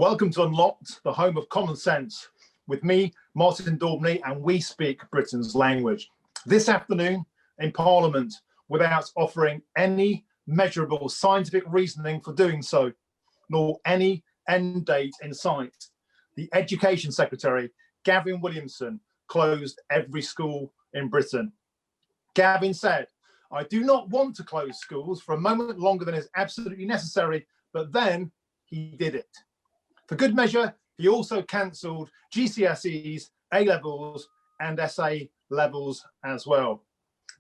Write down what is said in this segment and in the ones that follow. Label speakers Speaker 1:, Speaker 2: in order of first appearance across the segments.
Speaker 1: Welcome to Unlocked, the home of common sense, with me, Martin Daubney, and we speak Britain's language. This afternoon in Parliament, without offering any measurable scientific reasoning for doing so, nor any end date in sight, the Education Secretary, Gavin Williamson, closed every school in Britain. Gavin said, "I do not want to close schools for a moment longer than is absolutely necessary," but then he did it. For good measure, he also cancelled GCSEs, A-levels and SA levels as well.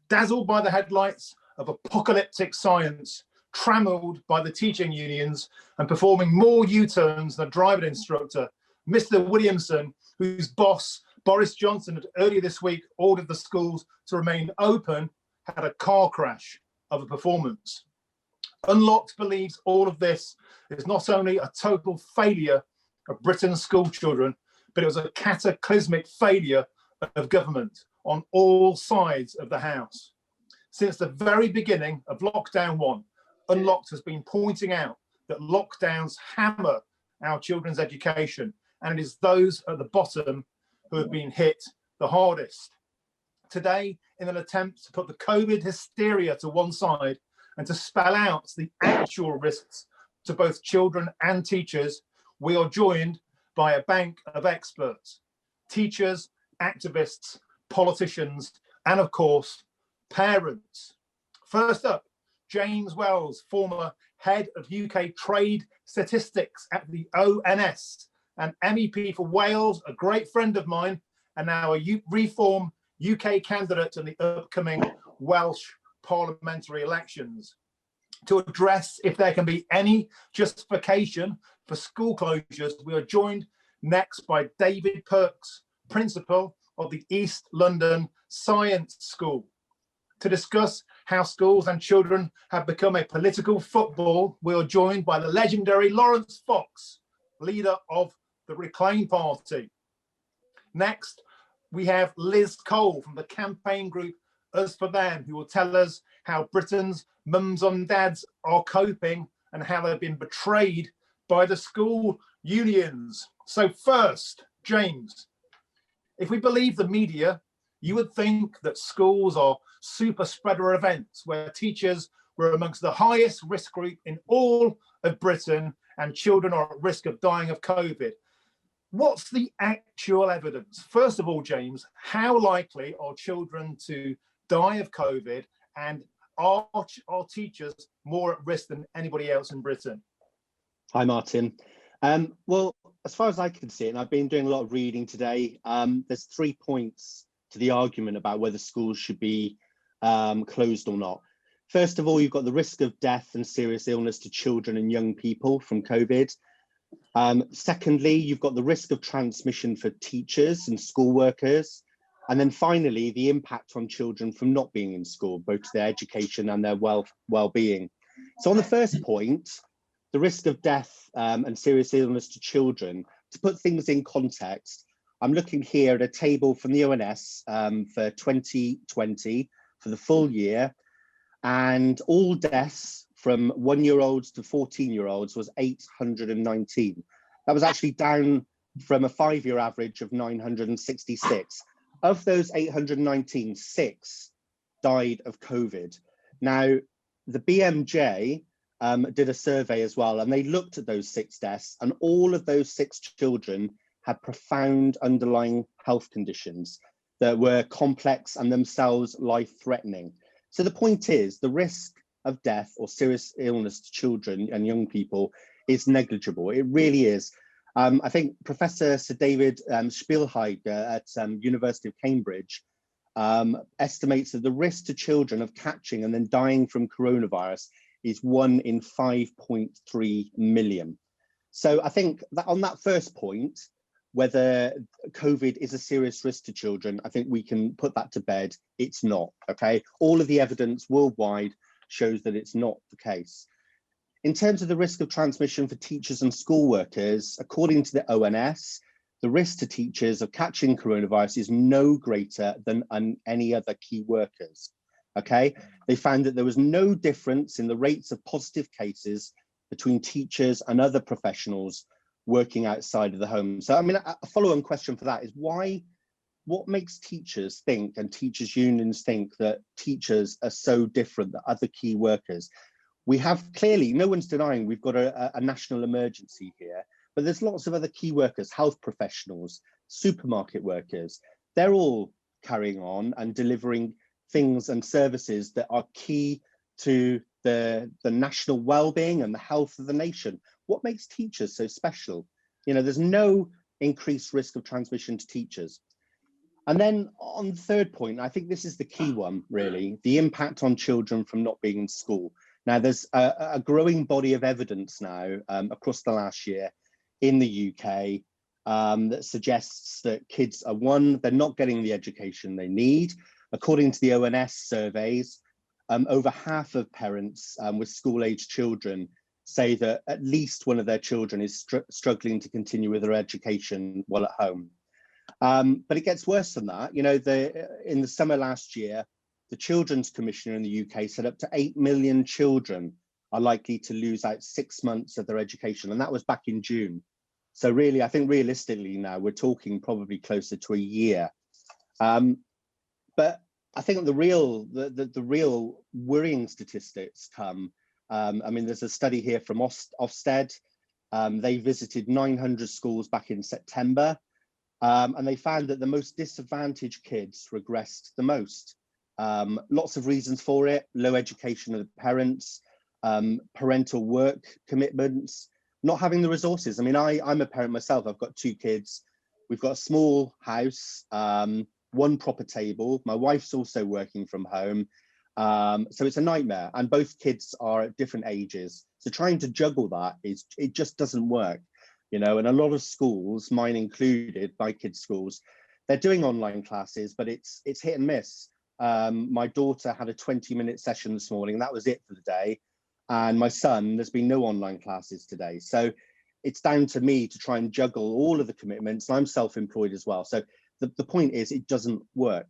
Speaker 1: Dazzled by the headlights of apocalyptic science, trammelled by the teaching unions and performing more U-turns than a driving instructor, Mr. Williamson, whose boss, Boris Johnson, had earlier this week ordered the schools to remain open, had a car crash of a performance. Unlocked believes all of this is not only a total failure of Britain's school children, but it was a cataclysmic failure of government on all sides of the house. Since the very beginning of lockdown 1, Unlocked has been pointing out that lockdowns hammer our children's education, and it is those at the bottom who have been hit the hardest. Today, in an attempt to put the COVID hysteria to one side and to spell out the actual risks to both children and teachers, we are joined by a bank of experts, teachers, activists, politicians, and of course, parents. First up, James Wells, former head of UK trade statistics at the ONS and MEP for Wales, a great friend of mine, and now a Reform UK candidate in the upcoming Welsh parliamentary elections, to address if there can be any justification for school closures. We are joined next by David Perks, principal of the East London Science School. To discuss how schools and children have become a political football, we are joined by the legendary Laurence Fox, leader of the Reclaim Party. Next, we have Liz Cole from the campaign group Us For Them, who will tell us how Britain's mums and dads are coping and how they've been betrayed by the school unions. So first, James, if we believe the media, you would think that schools are super spreader events where teachers were amongst the highest risk group in all of Britain and children are at risk of dying of COVID. What's the actual evidence? First of all, James, how likely are children to die of COVID, and are teachers more at risk than anybody else in Britain?
Speaker 2: Hi, Martin. Well, as far as I can see, and I've been doing a lot of reading today, there's 3 points to the argument about whether schools should be closed or not. First of all, you've got the risk of death and serious illness to children and young people from COVID. Secondly, you've got the risk of transmission for teachers and school workers. And then finally, the impact on children from not being in school, both to their education and their well-being. So on the first point, the risk of death and serious illness to children, to put things in context, I'm looking here at a table from the ONS for 2020 for the full year, and all deaths from 1-year-olds to 14-year-olds was 819. That was actually down from a 5-year average of 966. Of those 819, 6 died of COVID. Now, the BMJ did a survey as well, and they looked at those 6 deaths, and all of those 6 children had profound underlying health conditions that were complex and themselves life-threatening. So the point is, the risk of death or serious illness to children and young people is negligible. It really is. I think Professor Sir David Spielhager at University of Cambridge estimates that the risk to children of catching and then dying from coronavirus is 1 in 5.3 million. So I think that on that first point, whether COVID is a serious risk to children, I think we can put that to bed. It's not, okay? All of the evidence worldwide shows that it's not the case. In terms of the risk of transmission for teachers and school workers, according to the ONS, the risk to teachers of catching coronavirus is no greater than any other key workers, okay? They found that there was no difference in the rates of positive cases between teachers and other professionals working outside of the home. So, I mean, a follow-on question for that is what makes teachers think and teachers' unions think that teachers are so different than other key workers? We have clearly, no one's denying we've got a national emergency here, but there's lots of other key workers, health professionals, supermarket workers. They're all carrying on and delivering things and services that are key to the national well-being and the health of the nation. What makes teachers so special? You know, there's no increased risk of transmission to teachers. And then on the third point, I think this is the key one, really, the impact on children from not being in school. Now, there's a growing body of evidence now across the last year in the UK that suggests that kids are, one, they're not getting the education they need. According to the ONS surveys, over half of parents with school-age children say that at least one of their children is struggling to continue with their education while at home. But it gets worse than that. You know, in the summer last year, the Children's Commissioner in the UK said up to 8 million children are likely to lose out 6 months of their education, and that was back in June. So really, I think realistically now we're talking probably closer to a year. But I think the real worrying statistics come. I mean, there's a study here from Ofsted. They visited 900 schools back in September, and they found that the most disadvantaged kids regressed the most. Lots of reasons for it: low education of the parents, parental work commitments, not having the resources. I mean, I'm a parent myself. I've got 2 kids. We've got a small house, 1 proper table. My wife's also working from home. So it's a nightmare, and both kids are at different ages. So trying to juggle that it just doesn't work, you know. And a lot of schools, mine included, my kids' schools, they're doing online classes, but it's hit and miss. My daughter had a 20-minute session this morning, and that was it for the day. And my son, there's been no online classes today. So it's down to me to try and juggle all of the commitments. And I'm self-employed as well. So the point is, it doesn't work.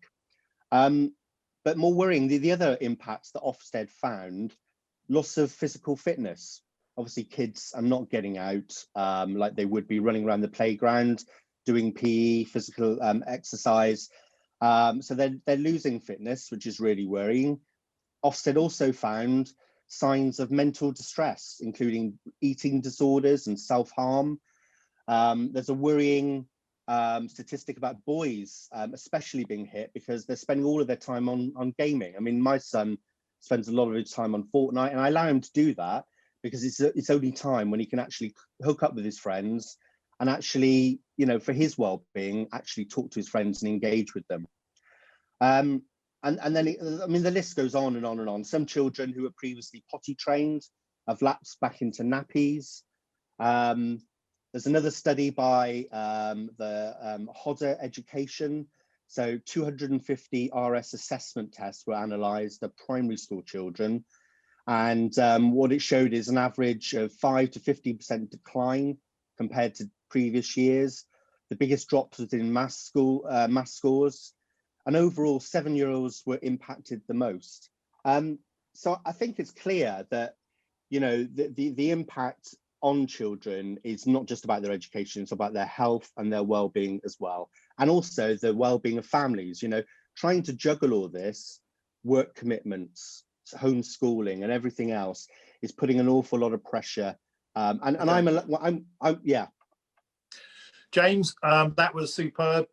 Speaker 2: But more worrying, the other impacts that Ofsted found: loss of physical fitness. Obviously, kids are not getting out like they would be, running around the playground, doing PE, physical exercise. So they're losing fitness, which is really worrying. Ofsted also found signs of mental distress, including eating disorders and self-harm. There's a worrying statistic about boys especially being hit because they're spending all of their time on gaming. I mean, my son spends a lot of his time on Fortnite, and I allow him to do that because it's only time when he can actually hook up with his friends and actually, you know, for his well-being, actually talk to his friends and engage with them. And then, I mean, the list goes on and on and on. Some children who were previously potty trained have lapsed back into nappies. There's another study by the Hodder Education. So 250 RS assessment tests were analysed of primary school children. And what it showed is an average of 5 to 15% decline compared to previous years. The biggest drops was in maths scores. And overall, 7-year-olds were impacted the most. So I think it's clear that, you know, the impact on children is not just about their education, it's about their health and their well-being as well. And also the well-being of families, you know, trying to juggle all this, work commitments, homeschooling and everything else is putting an awful lot of pressure. Yeah.
Speaker 1: James, that was superb.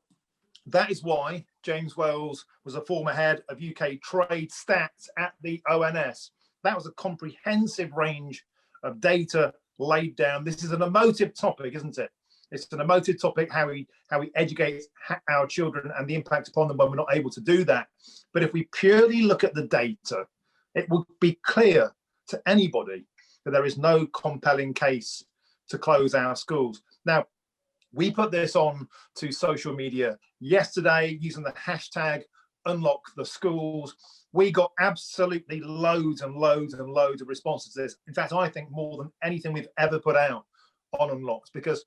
Speaker 1: That is why James Wells was a former head of UK trade stats at the ONS. That was a comprehensive range of data laid down. This is an emotive topic, isn't it? It's an emotive topic, how we educate our children and the impact upon them when we're not able to do that. But if we purely look at the data, it will be clear to anybody that there is no compelling case to close our schools. Now, we put this on to social media yesterday using the hashtag #UnlockTheSchools. We got absolutely loads and loads and loads of responses to this. In fact, I think more than anything we've ever put out on Unlocked, because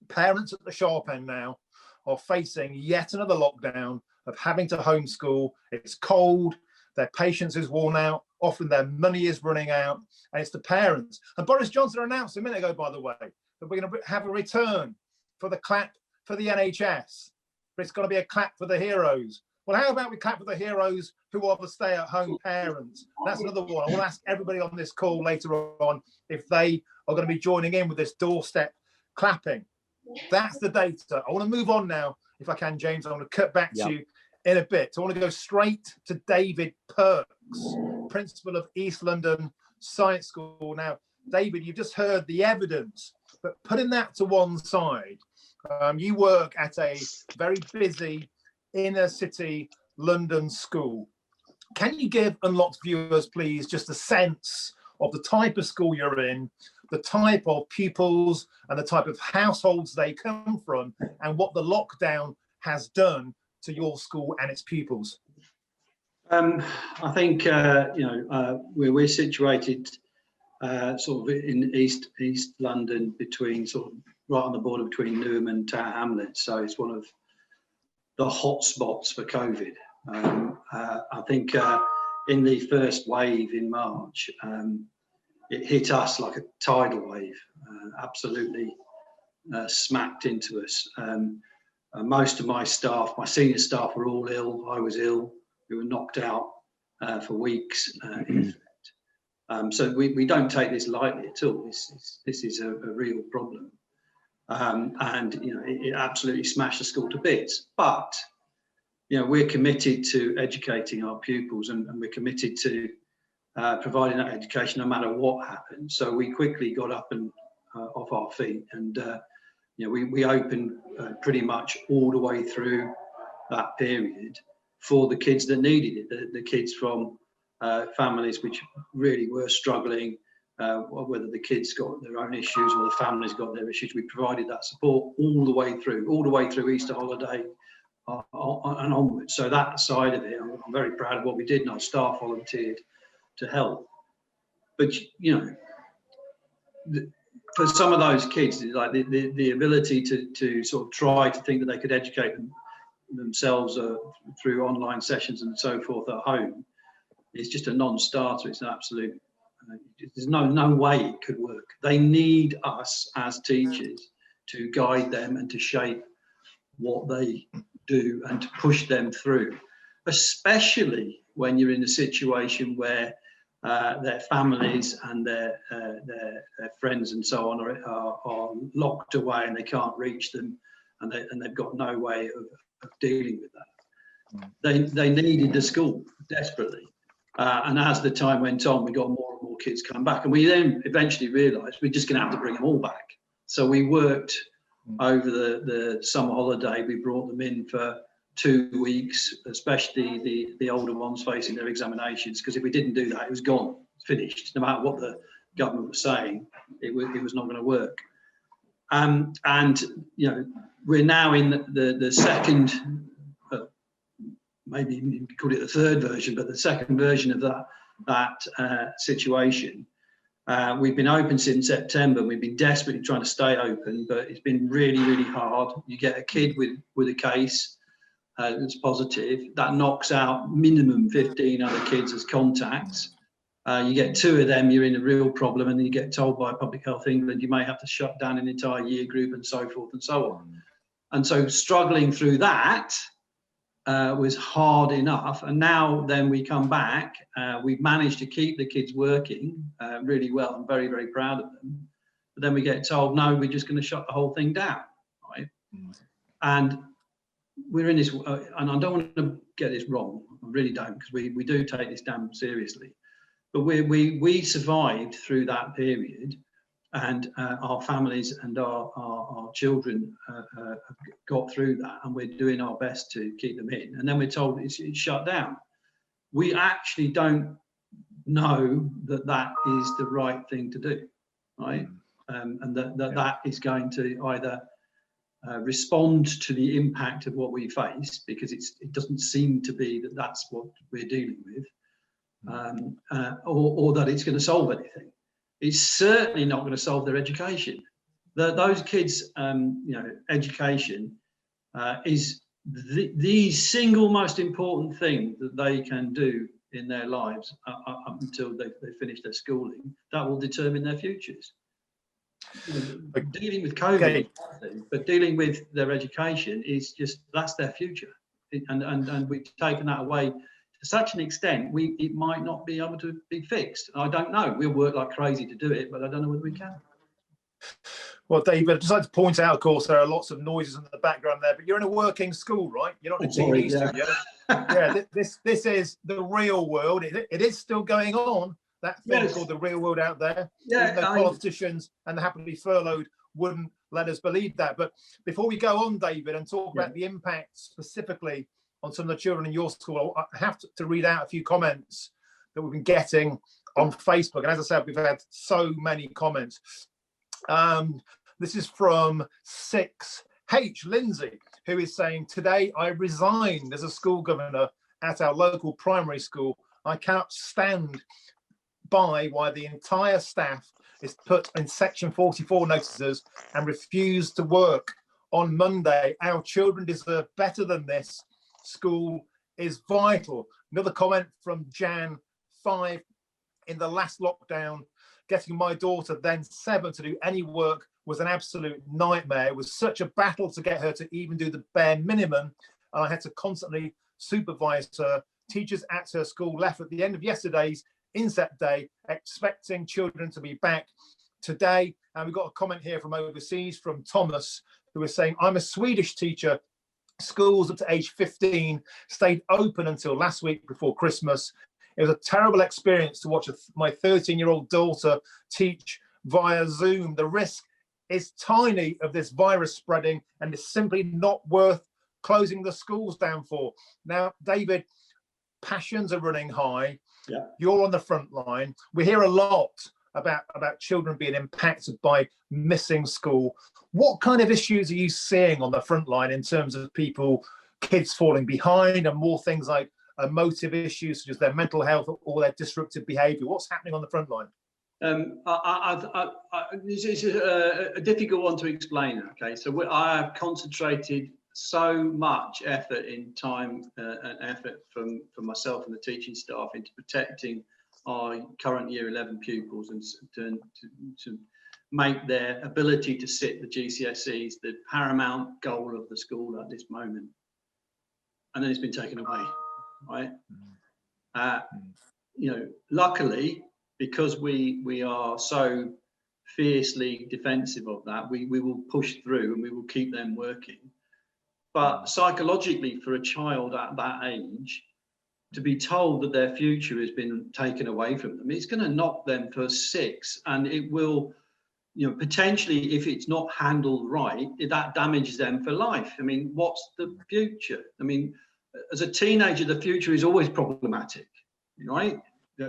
Speaker 1: parents at the sharp end now are facing yet another lockdown of having to homeschool. It's cold, their patience is worn out, often their money is running out, and it's the parents. And Boris Johnson announced a minute ago, by the way, that we're going to have a return for the clap for the NHS, but it's going to be a clap for the heroes. Well, how about we clap for the heroes who are the stay-at-home parents? That's another one. I want to ask everybody on this call later on if they are going to be joining in with this doorstep clapping. That's the data. I want to move on now, if I can, James. I want to cut back to you in a bit. I want to go straight to David Perks, principal of East London Science School. Now, David, you've just heard the evidence, but putting that to one side, you work at a very busy inner city London school. Can you give Unlocked viewers, please, just a sense of the type of school you're in, the type of pupils and the type of households they come from, and what the lockdown has done to your school and its pupils?
Speaker 3: I think we're situated sort of in East London, between sort of right on the border between Newham and Tower Hamlets. So it's one of the hot spots for COVID. I think in the first wave in March, it hit us like a tidal wave, absolutely smacked into us. Most of my staff, my senior staff, were all ill. I was ill. We were knocked out for weeks, in effect. So we don't take this lightly at all. This is a real problem. And it absolutely smashed the school to bits. But we're committed to educating our pupils, and we're committed to providing that education no matter what happens. So we quickly got up and off our feet, and we opened pretty much all the way through that period for the kids that needed it, the kids from families which really were struggling. Whether the kids got their own issues or the families got their issues, we provided that support all the way through Easter holiday and onwards. So that side of it, I'm very proud of what we did, and our staff volunteered to help. But for some of those kids, like the ability to sort of try to think that they could educate themselves through online sessions and so forth at home, is just a non-starter. It's an absolute. There's no way it could work. They need us as teachers to guide them and to shape what they do and to push them through, especially when you're in a situation where their families and their friends and so on are locked away and they can't reach them, and they've got no way of dealing with that. They needed the school desperately. And as the time went on, we got more and more kids come back, and we then eventually realised we're just going to have to bring them all back. So we worked over the summer holiday. We brought them in for 2 weeks, especially the older ones facing their examinations, because if we didn't do that, it was gone, finished. No matter what the government was saying, it was not going to work. And we're now in the second. Maybe you could call it the third version, but the second version of that situation. We've been open since September. We've been desperately trying to stay open, but it's been really, really hard. You get a kid with a case that's positive, that knocks out minimum 15 other kids as contacts. You get 2 of them, you're in a real problem, and then you get told by Public Health England you may have to shut down an entire year group and so forth and so on. And so struggling through that was hard enough, and now then we come back. We've managed to keep the kids working really well. I'm very, very proud of them. But then we get told, no, we're just going to shut the whole thing down, right? And we're in this, and I don't want to get this wrong. I really don't, because we do take this damn seriously. But we survived through that period, and our families and our children got through that, and we're doing our best to keep them in. And then we're told it's shut down. We actually don't know that is the right thing to do, right? And that is going to either respond to the impact of what we face, because it doesn't seem to be that that's what we're dealing with, or that it's going to solve anything. It's certainly not going to solve their education. Those kids, education is the single most important thing that they can do in their lives up until they finish their schooling. That will determine their futures. dealing with COVID, but dealing with their education is just, that's their future. And we've taken that away to such an extent, it might not be able to be fixed. I don't know. We'll work like crazy to do it, but I don't know whether we can.
Speaker 1: Well, David, I'd just like to point out, of course, there are lots of noises in the background there, but you're in a working school, right? You're not in a TV studio. Yeah, this is the real world. It is still going on. That thing called the real world out there. Yeah, even though politicians and the happily furloughed wouldn't let us believe that. But before we go on, David, and talk about the impact specifically on some of the children in your school, I have to read out a few comments that we've been getting on Facebook. And as I said, we've had so many comments. This is from 6H Lindsay, who is saying, today I resigned as a school governor at our local primary school. I cannot stand by why the entire staff is put in section 44 notices and refused to work on Monday. Our children deserve better than this. School is vital. Another comment from Jan 5. In the last lockdown, getting my daughter, then 7, to do any work was an absolute nightmare. It was such a battle to get her to even do the bare minimum, and I had to constantly supervise her. Teachers at her school left at the end of yesterday's inset day, expecting children to be back today. And we've got a comment here from overseas from Thomas, who is saying, I'm a Swedish teacher. Schools up to age 15 stayed open until last week before Christmas. It was a terrible experience to watch my 13-year-old daughter teach via Zoom. The risk is tiny of this virus spreading, and it's simply not worth closing the schools down for. Now, David, passions are running high. Yeah. You're on the front line. We hear a lot about children being impacted by missing school. What kind of issues are you seeing on the front line in terms of kids falling behind, and more things like emotive issues such as their mental health or their disruptive behaviour? What's happening on the front line?
Speaker 3: This is a difficult one to explain. Okay, so I have concentrated so much effort in time and effort from myself and the teaching staff into protecting our current year 11 pupils and to make their ability to sit the GCSEs the paramount goal of the school at this moment. And then it's been taken away, right? Luckily, because we are so fiercely defensive of that, we will push through and we will keep them working. But psychologically, for a child at that age, to be told that their future has been taken away from them, it's going to knock them for 6, and it will, potentially, if it's not handled right, that damages them for life. I mean, what's the future? I mean, as a teenager, the future is always problematic, right?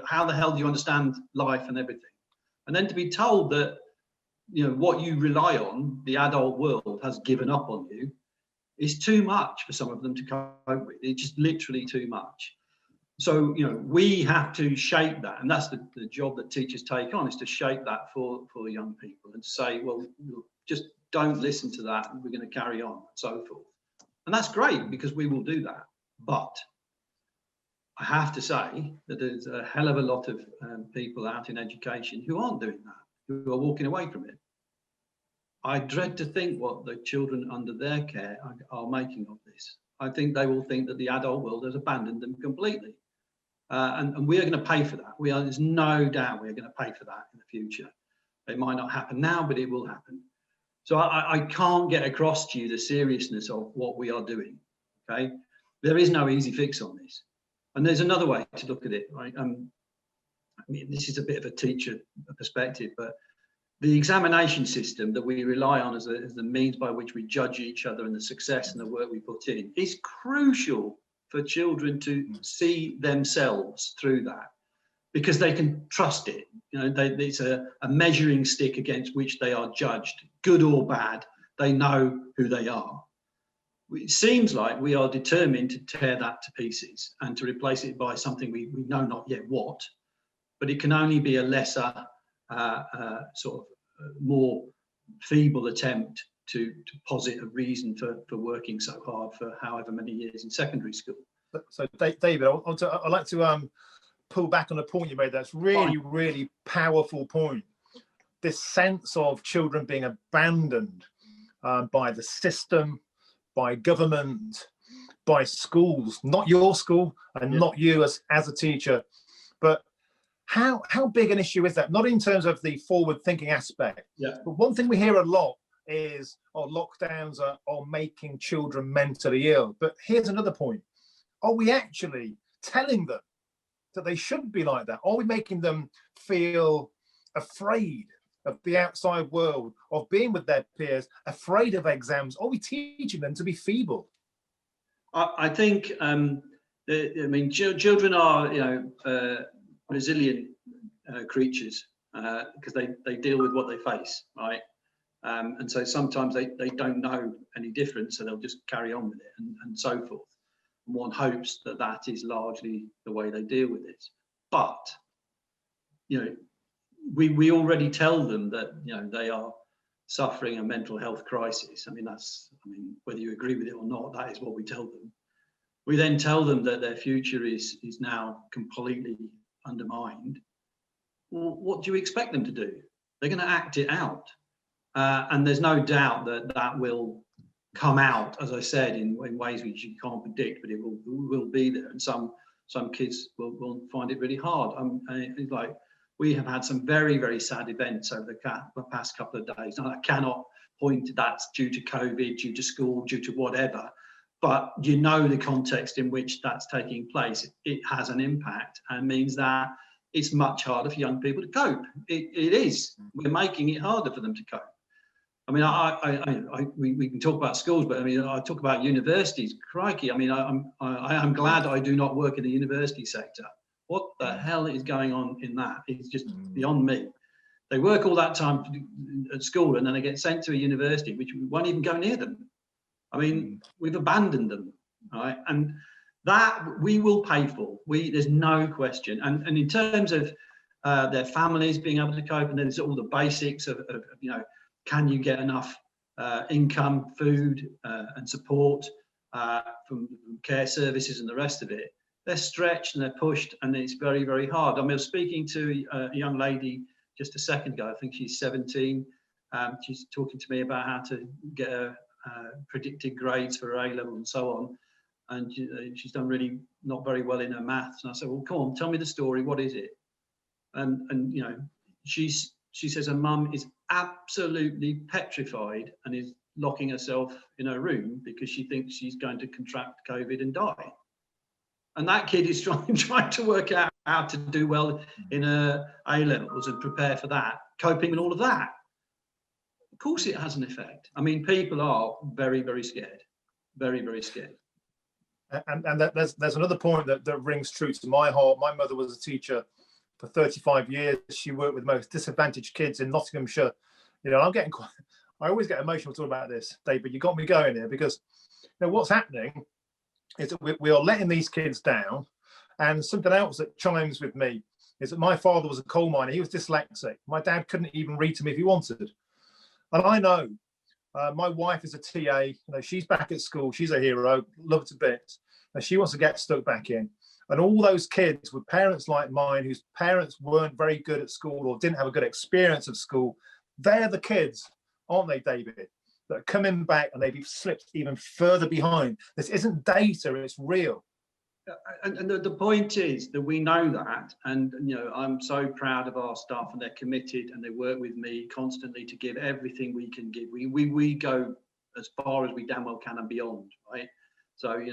Speaker 3: How the hell do you understand life and everything? And then to be told that, what you rely on, the adult world has given up on you, is too much for some of them to cope with. It's just literally too much. So, we have to shape that. And that's the job that teachers take on, is to shape that for young people and to say, well, just don't listen to that. We're going to carry on and so forth. And that's great, because we will do that. But I have to say that there's a hell of a lot of people out in education who aren't doing that, who are walking away from it. I dread to think what the children under their care are making of this. I think they will think that the adult world has abandoned them completely. And we are going to pay for that. There's no doubt we're going to pay for that in the future. It might not happen now, but it will happen. So I can't get across to you the seriousness of what we are doing, okay? There is no easy fix on this. And there's another way to look at it, right? I mean, this is a bit of a teacher perspective, but the examination system that we rely on as the means by which we judge each other and the success and the work we put in is crucial for children to see themselves through that, because they can trust it. It's a measuring stick against which they are judged, good or bad. They know who they are. It seems like we are determined to tear that to pieces and to replace it by something we know not yet what, but it can only be a lesser, more feeble attempt to posit a reason for working so hard for however many years in secondary school.
Speaker 1: So, David, I'd like to pull back on a point you made. That's really, really powerful point. this sense of children being abandoned by the system, by government, by schools, not your school and not you as a teacher, but how big an issue is that? Not in terms of the forward thinking aspect, but one thing we hear a lot is, lockdowns are making children mentally ill. But here's another point. Are we actually telling them that they shouldn't be like that? Are we making them feel afraid of the outside world, of being with their peers, afraid of exams? Are we teaching them to be feeble?
Speaker 3: I think, children are, resilient creatures because they deal with what they face, right? And so sometimes they don't know any different, so they'll just carry on with it and so forth. And one hopes that is largely the way they deal with it. But, we already tell them that, they are suffering a mental health crisis. Whether you agree with it or not, that is what we tell them. We then tell them that their future is now completely undermined. Well, what do you expect them to do? They're going to act it out. And there's no doubt that will come out, as I said, in ways which you can't predict, but it will be there. And some kids will find it really hard. It's like, we have had some very, very sad events over the past couple of days. Now, I cannot point to that's due to COVID, due to school, due to whatever, but the context in which that's taking place. It has an impact and means that it's much harder for young people to cope. It is. We're making it harder for them to cope. We can talk about schools, but I talk about universities. Crikey! I'm glad I do not work in the university sector. What the hell is going on in that? It's just beyond me. They work all that time at school and then they get sent to a university which won't even go near them. We've abandoned them, right? And that we will pay for. There's no question. And in terms of their families being able to cope, and there's all the basics of can you get enough income, food, and support from care services and the rest of it? They're stretched and they're pushed, and it's very, very hard. I was speaking to a young lady just a second ago. I think she's 17. She's talking to me about how to get her predicted grades for her A-level and so on. And she's done really not very well in her maths. And I said, well, come on, tell me the story. What is it? And she says her mum is absolutely petrified and is locking herself in her room because she thinks she's going to contract COVID and die. And that kid is trying to work out how to do well in her A-levels and prepare for that, coping with all of that. Of course it has an effect. People are very, very scared, very, very scared.
Speaker 1: And there's another point that rings true to my heart. My mother was a teacher for 35 years. She worked with the most disadvantaged kids in Nottinghamshire. I always get emotional talking about this, David. You got me going here because what's happening is that we are letting these kids down. And something else that chimes with me is that my father was a coal miner. He was dyslexic. My dad couldn't even read to me if he wanted. And I know my wife is a TA. She's back at school. She's a hero. Love to bits. And she wants to get stuck back in. And all those kids with parents like mine, whose parents weren't very good at school or didn't have a good experience of school, they're the kids, aren't they, David, that are coming back and they've slipped even further behind. This isn't data, it's real.
Speaker 3: And the point is that we know that, and I'm so proud of our staff, and they're committed and they work with me constantly to give everything we can give. We go as far as we damn well can and beyond, right? So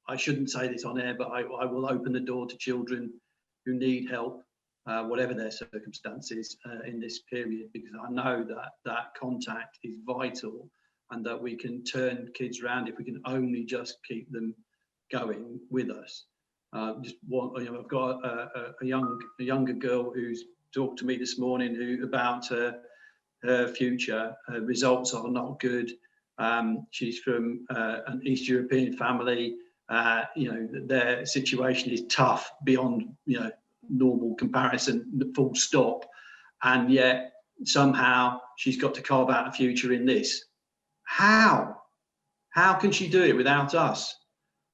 Speaker 3: I shouldn't say this on air, but I will open the door to children who need help, whatever their circumstances in this period, because I know that contact is vital, and that we can turn kids around if we can only just keep them going with us. I've got a younger girl who's talked to me this morning about her future. Her results are not good. She's from an East European family. Their situation is tough beyond normal comparison, full stop, and yet somehow she's got to carve out a future in this. How can she do it without us?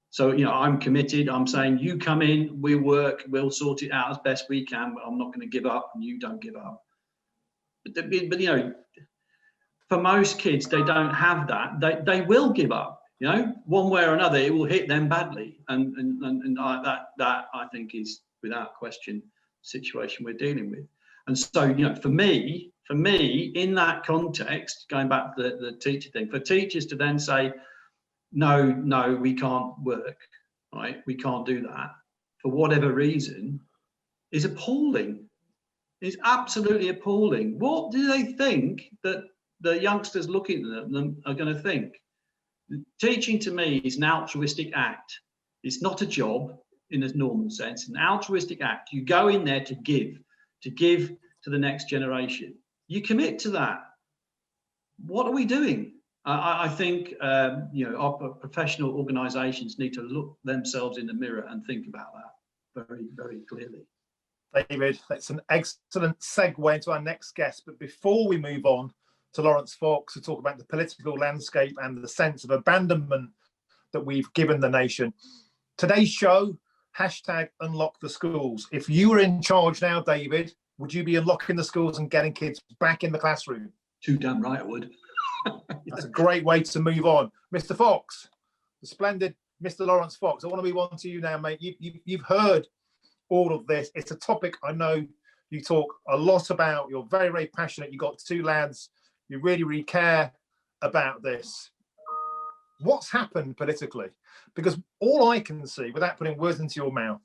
Speaker 3: So, I'm committed. I'm saying, you come in, we work, we'll sort it out as best we can, but I'm not going to give up, and you don't give up. but you know, for most kids, they don't have that. They will give up. You know, one way or another, it will hit them badly, and that I think is without question the situation we're dealing with. And so, you know, for me, in that context, going back to the teacher thing, for teachers to then say, no, we can't work, right? We can't do that for whatever reason, is appalling. It's absolutely appalling. What do they think that the youngsters looking at them are going to think? Teaching to me is an altruistic act. It's not a job in a normal sense. An altruistic act. You go in there to give to the next generation. You commit to that. What are we doing? I think you know, our professional organisations need to look themselves in the mirror and think about that very, very clearly.
Speaker 1: David, that's an excellent segue into our next guest. But before we move on to Laurence Fox to talk about the political landscape and the sense of abandonment that we've given the nation, today's show, #Unlock the Schools. If you were in charge now, David, would you be unlocking the schools and getting kids back in the classroom?
Speaker 3: Too damn right I would.
Speaker 1: That's a great way to move on. Mr. Fox, the splendid Mr. Laurence Fox, I want to move on to you now, mate. You've heard all of this. It's a topic I know you talk a lot about. You're very, very passionate. You've got two lads. You really, really care about this. What's happened politically? Because all I can see, without putting words into your mouth,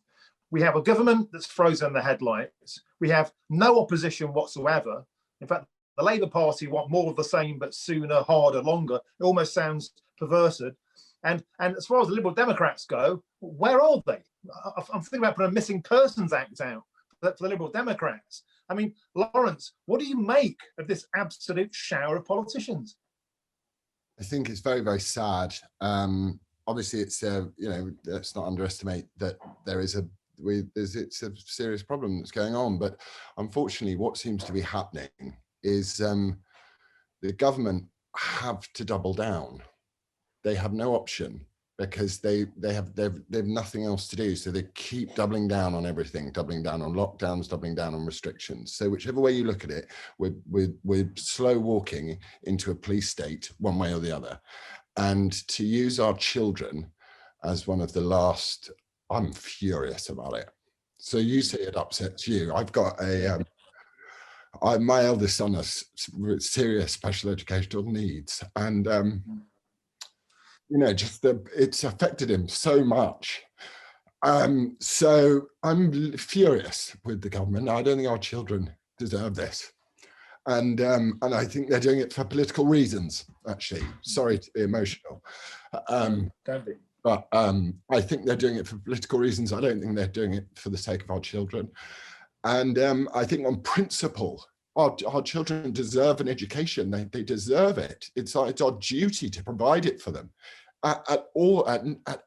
Speaker 1: we have a government that's frozen the headlights. We have no opposition whatsoever. In fact, the Labour Party want more of the same, but sooner, harder, longer. It almost sounds perverted. And as far as the Liberal Democrats go, where are they? I'm thinking about putting a Missing Persons Act out for the Liberal Democrats. I mean, Laurence, what do you make of this absolute shower of politicians?
Speaker 4: I think it's very, very sad. Obviously, it's you know, let's not underestimate that it's a serious problem that's going on. But unfortunately, what seems to be happening is the government have to double down. They have no option because they have nothing else to do. So they keep doubling down on everything, doubling down on lockdowns, doubling down on restrictions. So whichever way you look at it, we're slow walking into a police state one way or the other. And to use our children as one of the last, I'm furious about it. So you say it upsets you. I've got my eldest son has serious special educational needs, and you know, just it's affected him so much. So I'm furious with the government. I don't think our children deserve this, and I think they're doing it for political reasons. Actually, sorry to be emotional,
Speaker 1: Don't be.
Speaker 4: but I think they're doing it for political reasons. I don't think they're doing it for the sake of our children. And I think on principle, our children deserve an education. They deserve it. It's our duty to provide it for them. At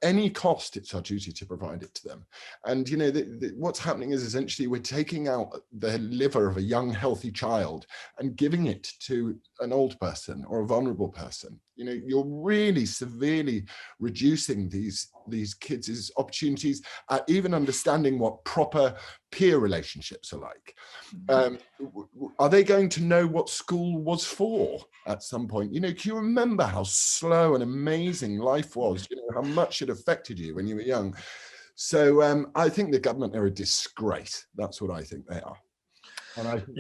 Speaker 4: any cost, it's our duty to provide it to them. And you know, what's happening is essentially we're taking out the liver of a young, healthy child and giving it to an old person or a vulnerable person. You know, you're really severely reducing these kids' opportunities at even understanding what proper peer relationships are like. Are they going to know what school was for at some point? You know, can you remember how slow and amazing life was? You know, how much it affected you when you were young. So I think the government are a disgrace. That's what I think they are. And I think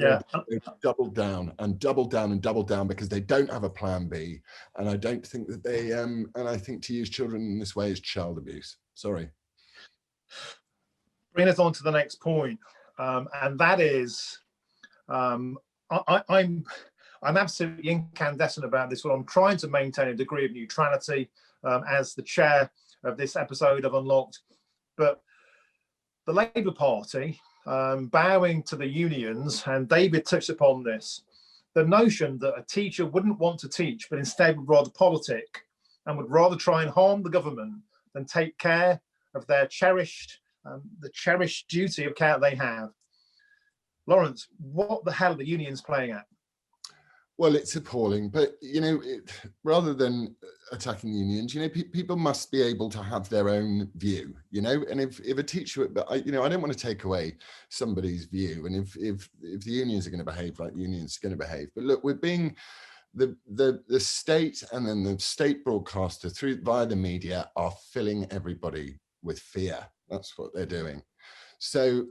Speaker 4: they've doubled down and doubled down and doubled down because they don't have a plan B. And I don't think that they, and I think to use children in this way is child abuse. Sorry.
Speaker 1: Bring us on to the next point. And that is, I'm absolutely incandescent about this. Well, I'm trying to maintain a degree of neutrality as the chair of this episode of Unlocked. But the Labour Party, bowing to the unions, and David touched upon this, the notion that a teacher wouldn't want to teach, but instead would rather politic and would rather try and harm the government than take care of their cherished, the cherished duty of care they have. Laurence, what the hell are the unions playing at?
Speaker 4: Well, it's appalling, but rather than attacking unions, people must be able to have their own view, and if a teacher, but I don't want to take away somebody's view, and if the unions are going to behave like unions are going to behave, but look, we're being the state and then the state broadcaster via the media are filling everybody with fear. That's what they're doing. So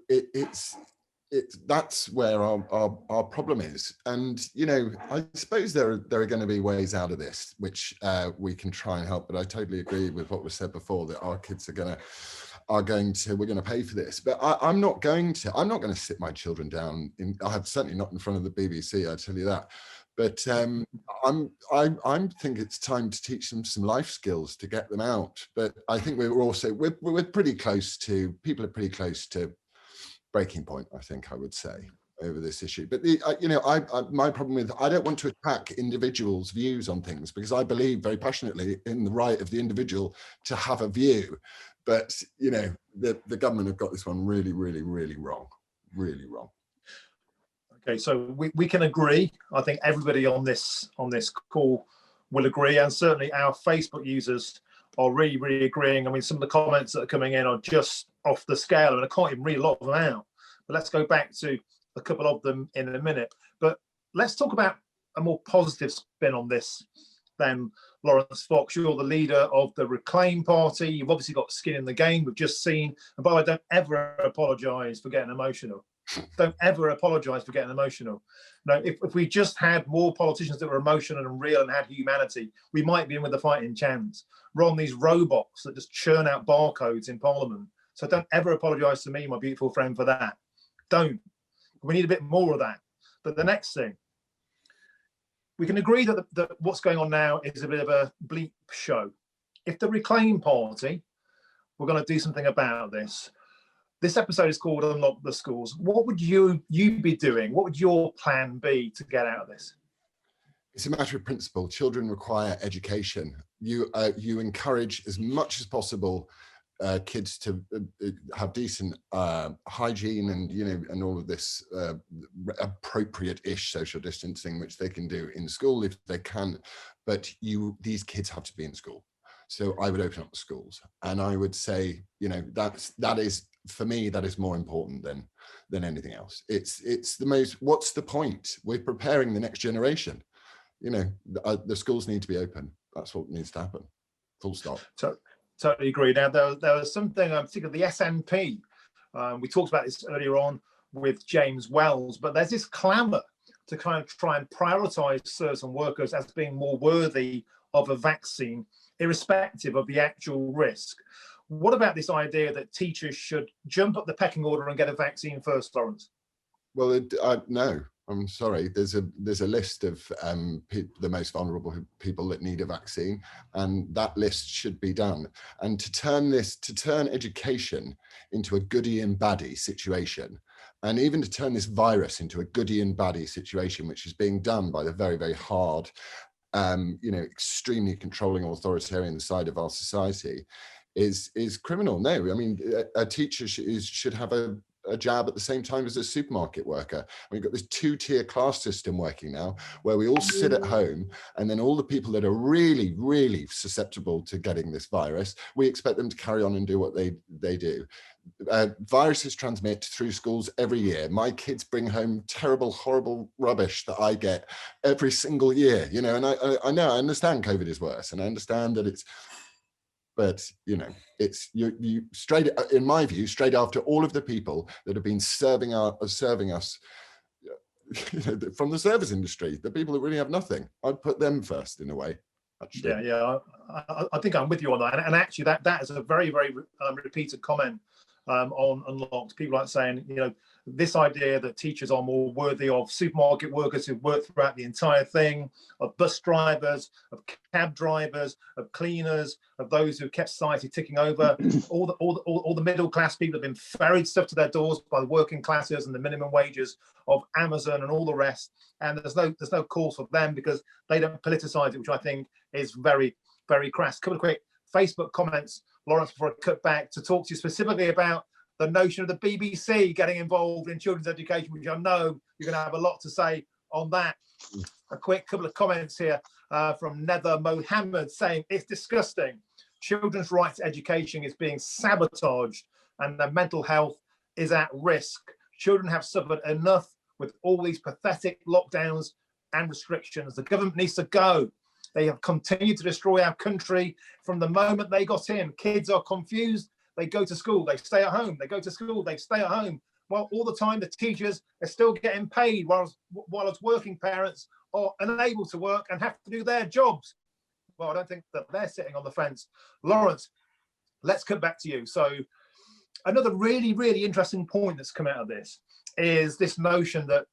Speaker 4: that's where our problem is. And I suppose there are going to be ways out of this which we can try and help, but I totally agree with what was said before, that our kids we're going to pay for this. But I'm not going to sit my children down I have certainly not in front of the BBC, I tell you that. But I think it's time to teach them some life skills to get them out. But I think we're pretty close to, people are pretty close to breaking point, I think I would say, over this issue. But my problem with, I don't want to attack individuals' views on things, because I believe very passionately in the right of the individual to have a view. But the government have got this one really, really, really wrong, really wrong.
Speaker 1: Okay, so we can agree. I think everybody on this call will agree, and certainly our Facebook users are really, really agreeing. I mean, some of the comments that are coming in are just off the scale, and I can't even read a lot of them out. But let's go back to a couple of them in a minute. But let's talk about a more positive spin on this then. Laurence Fox, you're the leader of the Reclaim Party. You've obviously got skin in the game. We've just seen, and by the way, don't ever apologise for getting emotional. Don't ever apologise for getting emotional. No, if we just had more politicians that were emotional and real and had humanity, we might be in with a fighting chance. We're on these robots that just churn out barcodes in Parliament. So don't ever apologise to me, my beautiful friend, for that. Don't. We need a bit more of that. But the next thing, we can agree that what's going on now is a bit of a bleep show. If the Reclaim Party were going to do something about this, this episode is called Unlock the Schools. What would you be doing? What would your plan be to get out of this?
Speaker 4: It's a matter of principle. Children require education. You encourage as much as possible kids to have decent hygiene and and all of this appropriate-ish social distancing, which they can do in school if they can. But these kids have to be in school. So I would open up the schools, and I would say, that is, for me, that is more important than anything else. It's the most, what's the point? We're preparing the next generation. The schools need to be open. That's what needs to happen. Full stop.
Speaker 1: So totally agree. Now there was something, particularly the SNP. We talked about this earlier on with James Wells, but there's this clamour to kind of try and prioritise certain workers as being more worthy of a vaccine, irrespective of the actual risk. What about this idea that teachers should jump up the pecking order and get a vaccine first, Laurence?
Speaker 4: Well, no, I'm sorry. There's a list of the most vulnerable people that need a vaccine, and that list should be done. And to turn education into a goody and baddie situation, and even to turn this virus into a goody and baddie situation, which is being done by the very, very hard, extremely controlling authoritarian side of our society, is criminal. No, I mean, a teacher should have a jab at the same time as a supermarket worker. We've got this two-tier class system working now, where we all sit at home, and then all the people that are really, really susceptible to getting this virus, we expect them to carry on and do what they do. Viruses transmit through schools every year. My kids bring home terrible, horrible rubbish that I get every single year, and I know, I understand COVID is worse, and I understand that it's, but it's you straight, in my view, straight after all of the people that have been serving us from the service industry, the people that really have nothing, I'd put them first in a way. Actually.
Speaker 1: Yeah, I think I'm with you on that, and actually that is a very, very repeated comment on Unlocked. People like saying, this idea that teachers are more worthy of supermarket workers who've worked throughout the entire thing, of bus drivers, of cab drivers, of cleaners, of those who kept society ticking over. all the middle class people have been ferried stuff to their doors by the working classes and the minimum wages of Amazon and all the rest. And there's no cause for them because they don't politicize it, which I think is very, very crass. A couple of quick Facebook comments, Laurence, before I cut back to talk to you specifically about the notion of the BBC getting involved in children's education, which I know you're going to have a lot to say on that. a quick couple of comments here from Nether Mohammed saying it's disgusting. Children's right to education is being sabotaged and their mental health is at risk. Children have suffered enough with all these pathetic lockdowns and restrictions. The government needs to go. They have continued to destroy our country from the moment they got in. Kids are confused. They go to school, they stay at home. They go to school, they stay at home. Well, all the time the teachers are still getting paid while working parents are unable to work and have to do their jobs. Well, I don't think that they're sitting on the fence. Laurence, let's come back to you. So another really, really interesting point that's come out of this is this notion that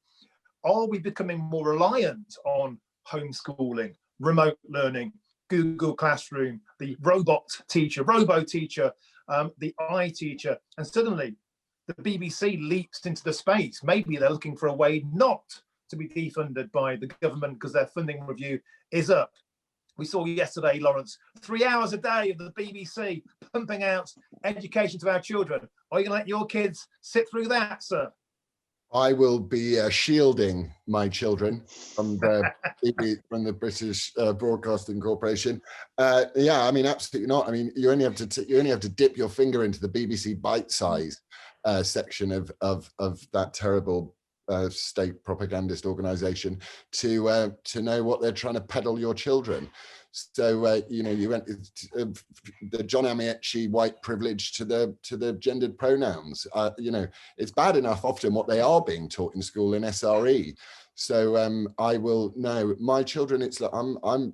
Speaker 1: are we becoming more reliant on homeschooling, remote learning, Google Classroom, the robot teacher, robo-teacher, the iTeacher, and suddenly the BBC leaps into the space. Maybe they're looking for a way not to be defunded by the government because their funding review is up. We saw yesterday, Laurence, 3 hours a day of the BBC pumping out education to our children. Are you going to let your kids sit through that, sir?
Speaker 4: I will be shielding my children from the British Broadcasting Corporation. Yeah, I mean, absolutely not. I mean, you only have to dip your finger into the BBC bite-size section of that terrible state propagandist organisation to know what they're trying to peddle your children. So you know, you went the John Amici white privilege to the gendered pronouns. You know, it's bad enough often what they are being taught in school in SRE. So I will know my children. It's like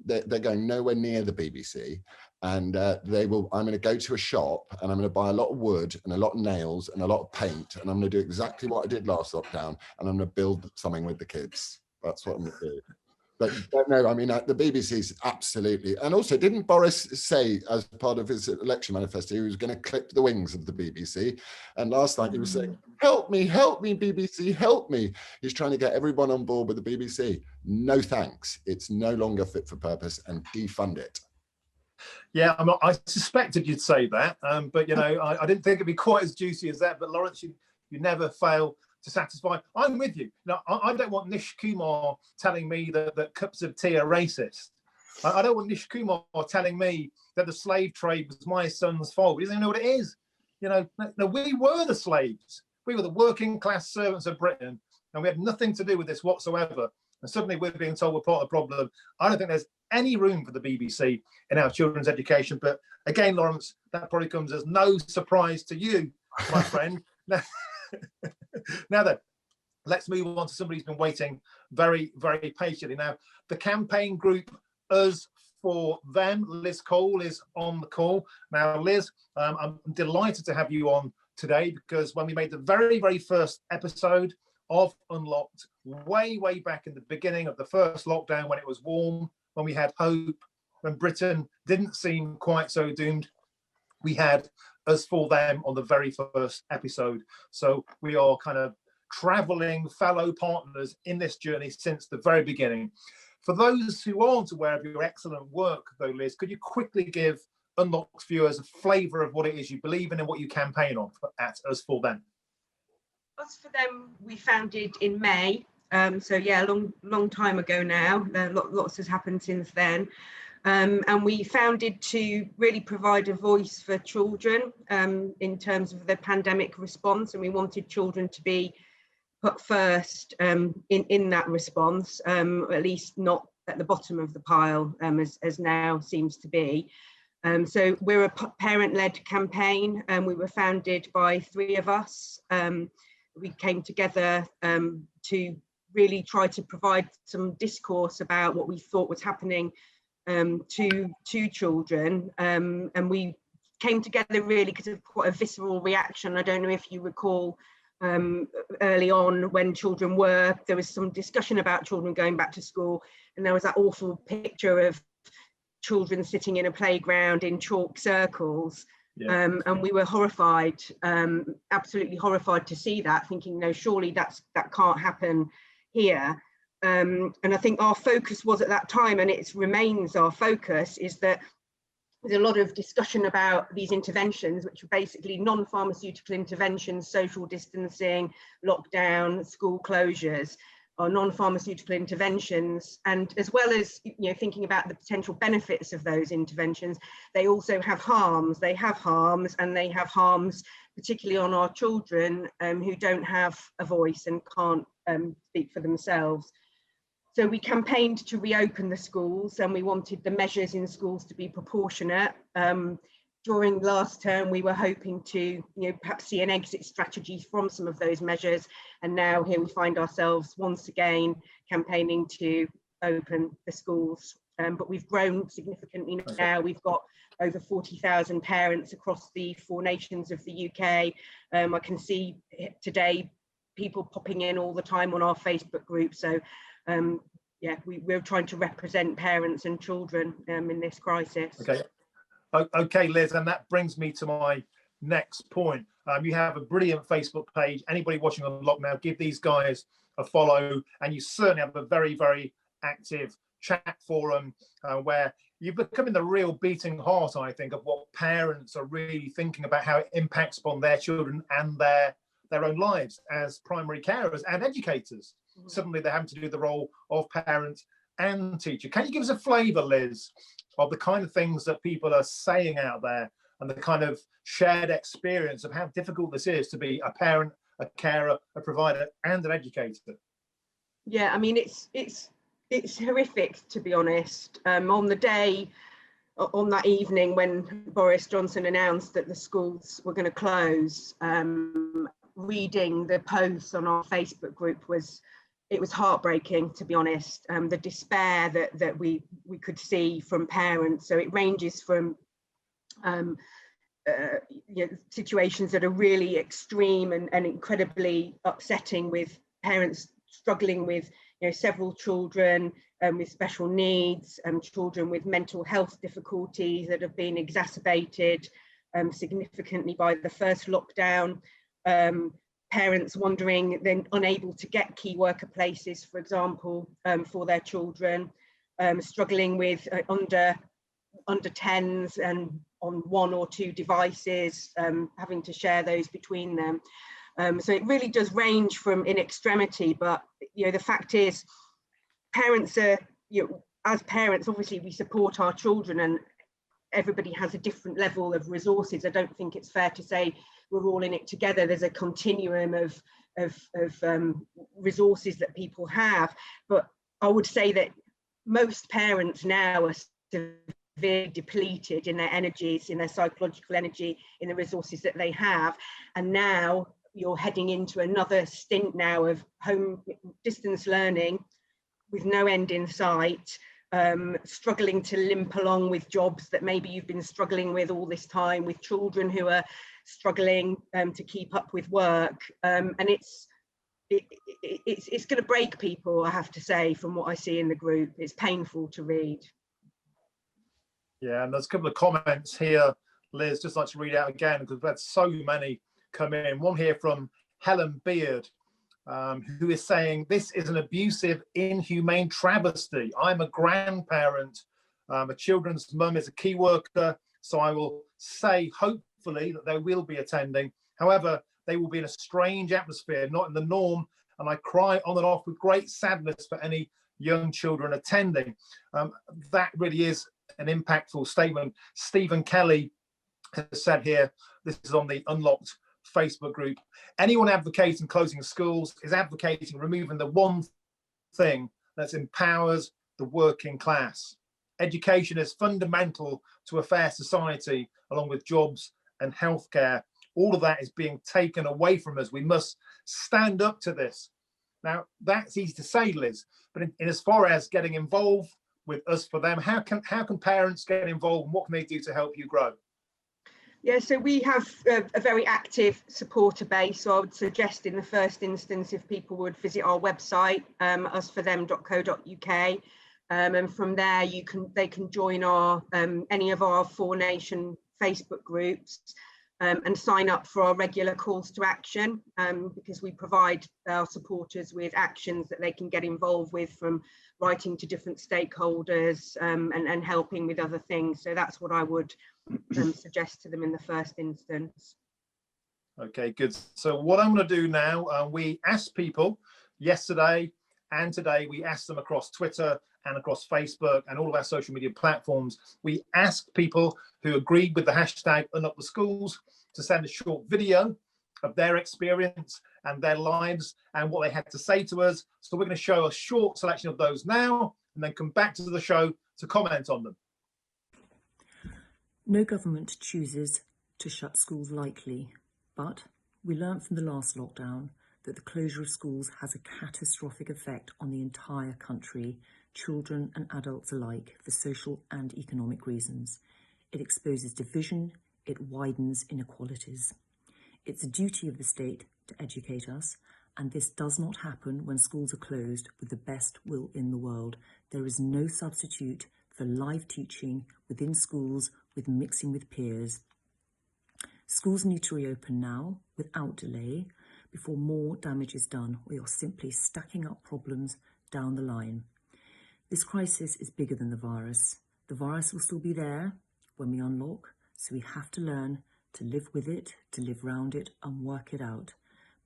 Speaker 4: they're going nowhere near the BBC, and they will. I'm going to go to a shop and I'm going to buy a lot of wood and a lot of nails and a lot of paint, and I'm going to do exactly what I did last lockdown, and I'm going to build something with the kids. That's what I'm going to do. But no, I mean, the BBC's absolutely. And also, didn't Boris say as part of his election manifesto, he was going to clip the wings of the BBC? And last night he was saying, help me, BBC, help me. He's trying to get everyone on board with the BBC. No thanks. It's no longer fit for purpose, and defund it.
Speaker 1: Yeah, I suspected you'd say that. But, you know, I didn't think it'd be quite as juicy as that. But Laurence, you never fail to satisfy. I'm with you. Now, I don't want Nish Kumar telling me that cups of tea are racist. I don't want Nish Kumar telling me that the slave trade was my son's fault. He doesn't even know what it is. You know, no, we were the slaves. We were the working class servants of Britain, and we had nothing to do with this whatsoever. And suddenly we're being told we're part of the problem. I don't think there's any room for the BBC in our children's education. But again, Laurence, that probably comes as no surprise to you, my friend. Now then, let's move on to somebody who's been waiting very, very patiently. Now, the campaign group Us for Them, Liz Cole is on the call. Now, Liz, I'm delighted to have you on today because when we made the very, very first episode of Unlocked, way, way back in the beginning of the first lockdown, when it was warm, when we had hope, when Britain didn't seem quite so doomed, we had Us for Them on the very first episode. So we are kind of traveling fellow partners in this journey since the very beginning. For those who aren't aware of your excellent work, though, Liz, could you quickly give Unlocked viewers a flavour of what it is you believe in and what you campaign on at Us for Them?
Speaker 5: Us for Them, we founded in May. So yeah, long time ago now. Lots has happened since then. And we founded to really provide a voice for children in terms of the pandemic response, and we wanted children to be put first in that response, at least not at the bottom of the pile, as now seems to be. So we're a parent-led campaign, and we were founded by three of us. We came together to really try to provide some discourse about what we thought was happening to children, and we came together really because of quite a visceral reaction. I don't know if you recall early on when there was some discussion about children going back to school, and there was that awful picture of children sitting in a playground in chalk circles. Yeah. And we were horrified, absolutely horrified to see that, thinking, no, surely that can't happen here. And I think our focus was at that time, and it remains our focus, is that there's a lot of discussion about these interventions, which are basically non-pharmaceutical interventions, social distancing, lockdown, school closures. our non-pharmaceutical interventions, and as well as thinking about the potential benefits of those interventions, they also have harms. They have harms, and they have harms particularly on our children who don't have a voice and can't speak for themselves. So we campaigned to reopen the schools, and we wanted the measures in schools to be proportionate. During last term, we were hoping to perhaps see an exit strategy from some of those measures, and now here we find ourselves once again campaigning to open the schools. But we've grown significantly now. We've got over 40,000 parents across the 4 nations of the UK. I can see today people popping in all the time on our Facebook group. So yeah, we're trying to represent parents and children in this crisis.
Speaker 1: Okay, Liz, and that brings me to my next point. You have a brilliant Facebook page. Anybody watching on lockdown, give these guys a follow, and you certainly have a very, very active chat forum where you're becoming the real beating heart, I think, of what parents are really thinking about, how it impacts upon their children and their own lives as primary carers and educators. Suddenly they're having to do the role of parent and teacher. Can you give us a flavour, Liz, of the kind of things that people are saying out there and the kind of shared experience of how difficult this is to be a parent, a carer, a provider and an educator?
Speaker 5: Yeah, I mean, it's horrific, to be honest. On that evening when Boris Johnson announced that the schools were going to close, reading the posts on our Facebook group was heartbreaking, to be honest. The despair that we could see from parents. So it ranges from situations that are really extreme and incredibly upsetting, with parents struggling with several children with special needs, children with mental health difficulties that have been exacerbated significantly by the first lockdown. Parents wondering, then unable to get key worker places, for example, for their children, struggling with under 10s and on 1 or 2 devices, having to share those between them. So it really does range from in extremity, but the fact is, parents are, as parents, obviously we support our children, and everybody has a different level of resources. I don't think it's fair to say we're all in it together. There's a continuum of resources that people have, but I would say that most parents now are severely depleted in their energies, in their psychological energy, in the resources that they have, and now you're heading into another stint now of home distance learning with no end in sight, struggling to limp along with jobs that maybe you've been struggling with all this time, with children who are struggling to keep up with work, and it's going to break people, I have to say, from what I see in the group. It's painful to read.
Speaker 1: Yeah, and there's a couple of comments here, Liz, just like to read out again, because we've had so many come in. One here from Helen Beard, who is saying, this is an abusive, inhumane travesty. I'm a grandparent. A children's mum is a key worker, so I will say, hopefully, that they will be attending. However, they will be in a strange atmosphere, not in the norm, and I cry on and off with great sadness for any young children attending. That really is an impactful statement. Stephen Kelly has said here, this is on the Unlocked Facebook group, anyone advocating closing schools is advocating removing the one thing that empowers the working class. Education is fundamental to a fair society, along with jobs and healthcare. All of that is being taken away from us. We must stand up to this. Now, that's easy to say, Liz, but in as far as getting involved with Us for Them, how can parents get involved, and what can they do to help you grow?
Speaker 5: Yeah, so we have a very active supporter base. So I would suggest in the first instance, if people would visit our website, usforthem.co.uk, and from there they can join our any of our 4 nation Facebook groups and sign up for our regular calls to action, because we provide our supporters with actions that they can get involved with, from writing to different stakeholders and helping with other things. So that's what I would suggest to them in the first instance. Okay, good. So what I'm going to do now, we asked people yesterday
Speaker 1: And today we asked them across Twitter and across Facebook and all of our social media platforms. We asked people who agreed with the hashtag Unlock the Schools to send a short video of their experience and their lives and what they had to say to us. So we're going to show a short selection of those now and then come back to the show to comment on them.
Speaker 6: No government chooses to shut schools lightly, but we learned from the last lockdown that the closure of schools has a catastrophic effect on the entire country, children and adults alike, for social and economic reasons. It exposes division, it widens inequalities. It's a duty of the state to educate us, and this does not happen when schools are closed with the best will in the world. There is no substitute for live teaching within schools with mixing with peers. Schools need to reopen now without delay before more damage is done. We are simply stacking up problems down the line. This crisis is bigger than the virus. The virus will still be there when we unlock, so we have to learn to live with it, to live round it and work it out.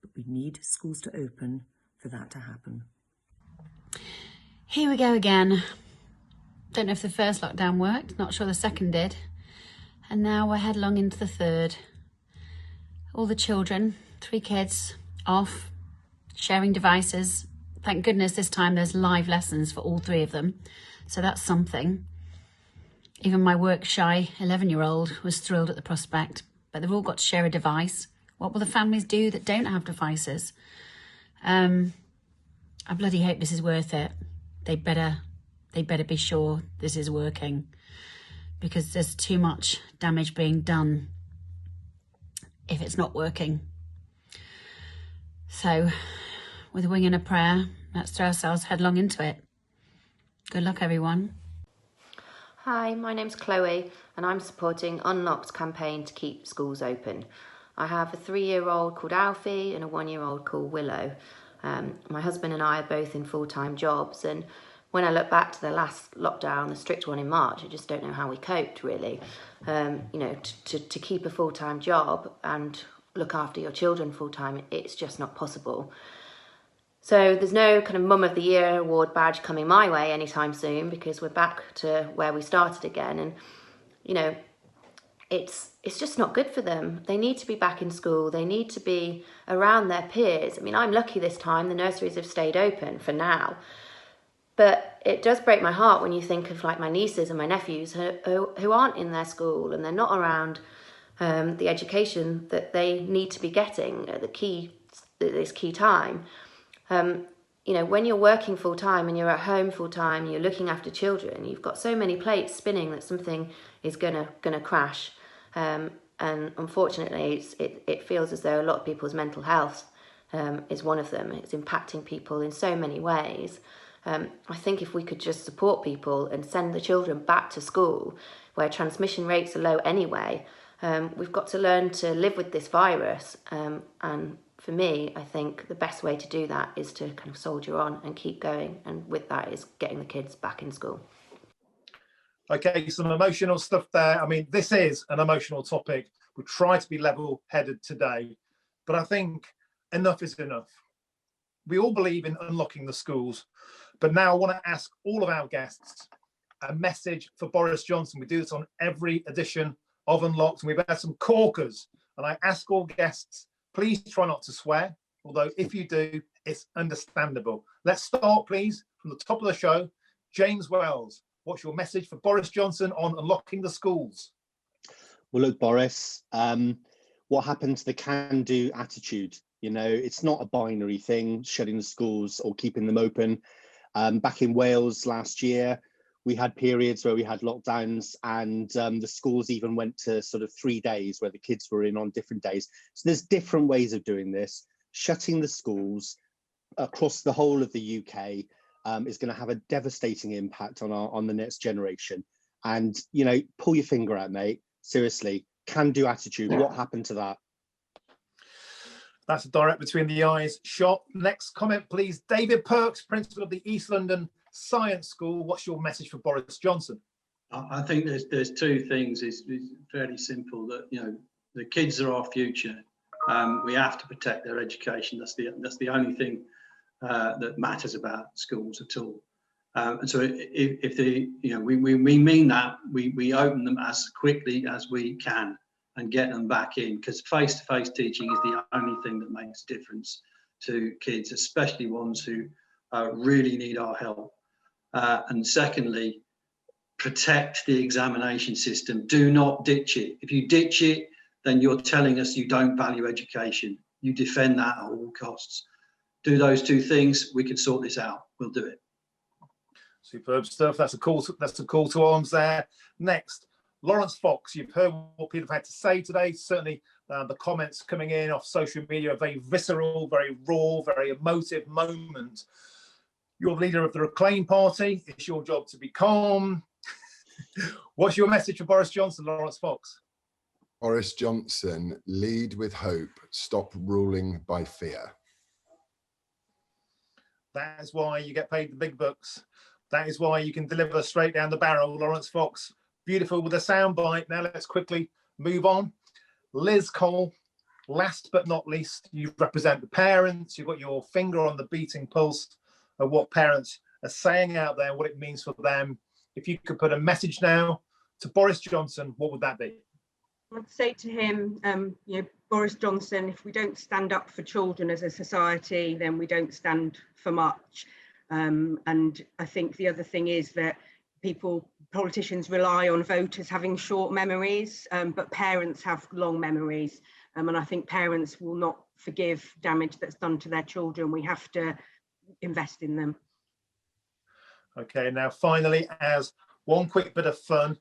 Speaker 6: But we need schools to open for that to happen.
Speaker 7: Here we go again. Don't know if the first lockdown worked, not sure the second did. And now we're headlong into the third. All the children, 3 kids, off, sharing devices. Thank goodness this time there's live lessons for all 3 of them. So that's something. Even my work-shy 11-year-old was thrilled at the prospect, but they've all got to share a device. What will the families do that don't have devices? I bloody hope this is worth it. They better be sure this is working, because there's too much damage being done if it's not working. So, with a wing and a prayer, let's throw ourselves headlong into it. Good luck, everyone.
Speaker 8: Hi, my name's Chloe and I'm supporting Unlocked's campaign to keep schools open. I have a 3-year-old called Alfie and a 1-year-old called Willow. My husband and I are both in full-time jobs, and when I look back to the last lockdown, the strict one in March, I just don't know how we coped, really. To keep a full-time job and look after your children full-time, it's just not possible. So there's no kind of Mum of the Year award badge coming my way anytime soon, because we're back to where we started again. And, it's just not good for them. They need to be back in school. They need to be around their peers. I mean, I'm lucky this time. The nurseries have stayed open for now. But it does break my heart when you think of like my nieces and my nephews who aren't in their school and they're not around the education that they need to be getting at this key time. When you're working full time and you're at home full time, you're looking after children, you've got so many plates spinning that something is gonna crash. And unfortunately, it feels as though a lot of people's mental health is one of them. It's impacting people in so many ways. I think if we could just support people and send the children back to school, where transmission rates are low anyway, we've got to learn to live with this virus. And for me, I think the best way to do that is to kind of soldier on and keep going. And with that is getting the kids back in school.
Speaker 1: Okay, some emotional stuff there. I mean, this is an emotional topic. We try to be level-headed today, but I think enough is enough. We all believe in unlocking the schools, but now I want to ask all of our guests a message for Boris Johnson. We do this on every edition of Unlocked, and we've had some corkers, and I ask all guests, please try not to swear, although if you do, it's understandable. Let's start, please, from the top of the show. James Wells, what's your message for Boris Johnson on unlocking the schools?
Speaker 2: Well, look, Boris, what happened to the can-do attitude? It's not a binary thing, shutting the schools or keeping them open. Back in Wales last year, we had periods where we had lockdowns, and the schools even went to sort of 3 days where the kids were in on different days. So there's different ways of doing this. Shutting the schools across the whole of the UK is going to have a devastating impact on the next generation. And, pull your finger out, mate. Seriously, can-do attitude. What happened to that?
Speaker 1: That's a direct between the eyes shot. Next comment, please. David Perks, principal of the East London Science School. What's your message for Boris Johnson?
Speaker 3: I think there's 2 things. It's fairly simple. That the kids are our future. We have to protect their education. That's the only thing that matters about schools at all. And so if the, we mean that, we open them as quickly as we can and get them back in, because face-to-face teaching is the only thing that makes a difference to kids, especially ones who really need our help. And secondly, protect the examination system. Do not ditch it. If you ditch it, then you're telling us you don't value education. You defend that at all costs. Do those two things, we can sort this out. We'll do it.
Speaker 1: Superb stuff. That's a call to arms there. Next, Laurence Fox. You've heard what people have had to say today. Certainly, the comments coming in off social media are very visceral, very raw, very emotive moment. You're the leader of the Reclaim Party. It's your job to be calm. What's your message for Boris Johnson, Laurence Fox?
Speaker 4: Boris Johnson, lead with hope. Stop ruling by fear.
Speaker 1: That is why you get paid the big bucks. That is why you can deliver straight down the barrel, Laurence Fox. Beautiful with a soundbite. Now let's quickly move on. Liz Cole, last but not least, you represent the parents. You've got your finger on the beating pulse of what parents are saying out there, what it means for them. If you could put a message now to Boris Johnson, what would that be?
Speaker 5: I'd say to him, Boris Johnson, if we don't stand up for children as a society, then we don't stand for much. And I think the other thing is that politicians rely on voters having short memories, but parents have long memories. And I think parents will not forgive damage that's done to their children. We have to invest in them.
Speaker 1: Okay, now finally, as one quick bit of fun,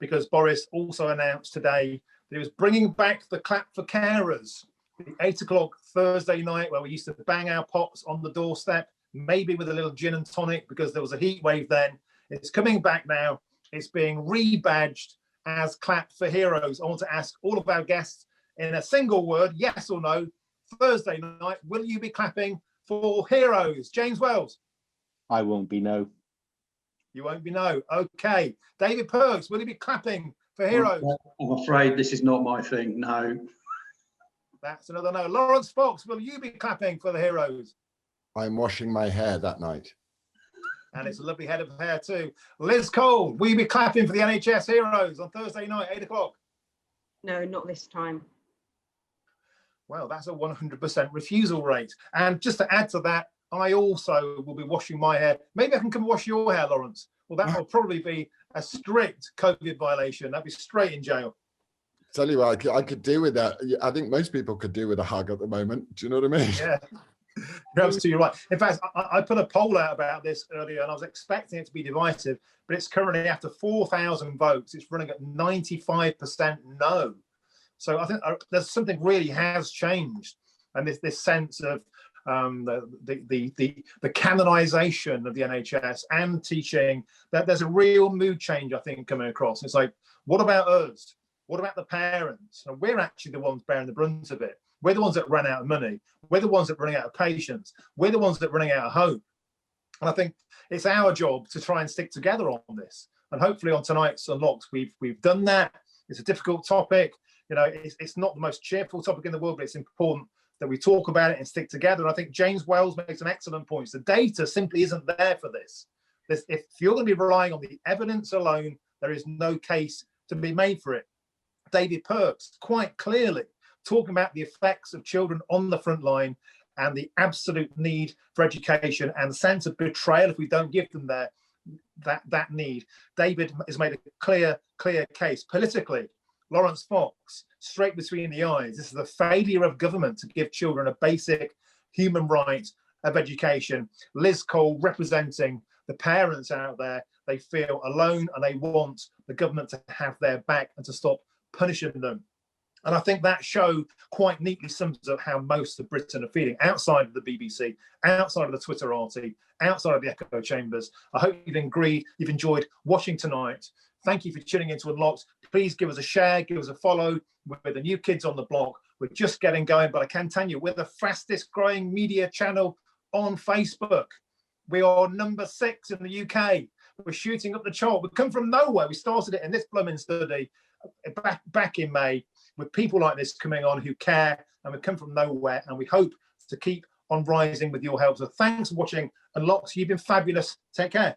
Speaker 1: because Boris also announced today that he was bringing back the clap for carers. The 8 o'clock Thursday night where we used to bang our pots on the doorstep, maybe with a little gin and tonic because there was a heat wave then. It's coming back now. It's being rebadged as Clap for Heroes. I want to ask all of our guests in a single word, yes or no, Thursday night, will you be clapping for heroes? James Wells?
Speaker 2: I won't be, no.
Speaker 1: You won't be, no. Okay. David Perks, will you be clapping for heroes?
Speaker 3: I'm afraid this is not my thing, no.
Speaker 1: That's another no. Laurence Fox, will you be clapping for the heroes?
Speaker 4: I'm washing my hair that night.
Speaker 1: And it's a lovely head of hair too. Liz Cole, will you be clapping for the NHS heroes on Thursday night, 8 o'clock?
Speaker 5: No, not this time.
Speaker 1: Well, that's a 100% refusal rate. And just to add to that, I also will be washing my hair. Maybe I can come wash your hair, Laurence. Well, that will probably be a strict COVID violation. That'd be straight in jail.
Speaker 4: Tell you what, I could do with that. I think most people could do with a hug at the moment. Do you know what I mean?
Speaker 1: Yeah. You're absolutely right. In fact, I put a poll out about this earlier and I was expecting it to be divisive, but it's currently after 4,000 votes, it's running at 95% no. So I think there's something really has changed. And this sense of the canonization of the NHS and teaching, that there's a real mood change, I think, coming across. It's like, what about us? What about the parents? And we're actually the ones bearing the brunt of it. We're the ones that run out of money. We're the ones that are running out of patience. We're the ones that are running out of hope. And I think it's our job to try and stick together on this. And hopefully on tonight's Unlocked, we've done that. It's a difficult topic. You know, it's not the most cheerful topic in the world, but it's important that we talk about it and stick together. And I think James Wells makes an excellent point. The data simply isn't there for this. If you're going to be relying on the evidence alone, there is no case to be made for it. David Perks, quite clearly, talking about the effects of children on the front line and the absolute need for education and the sense of betrayal if we don't give them that need. David has made a clear case. Politically, Laurence Fox, straight between the eyes, this is the failure of government to give children a basic human right of education. Liz Cole representing the parents out there, they feel alone and they want the government to have their back and to stop punishing them. And I think that show quite neatly sums up how most of Britain are feeling outside of the BBC, outside of the Twitterati, outside of the echo chambers. I hope you've enjoyed watching tonight. Thank you for tuning into Unlocked. Please give us a share, give us a follow. We're the new kids on the block. We're just getting going, but I can tell you we're the fastest growing media channel on Facebook. We are number 6 in the UK. We're shooting up the chart. We come from nowhere. We started it in this blooming study back in May with people like this coming on who care, and we come from nowhere, and we hope to keep on rising with your help. So thanks for watching, and Lox, you've been fabulous. Take care.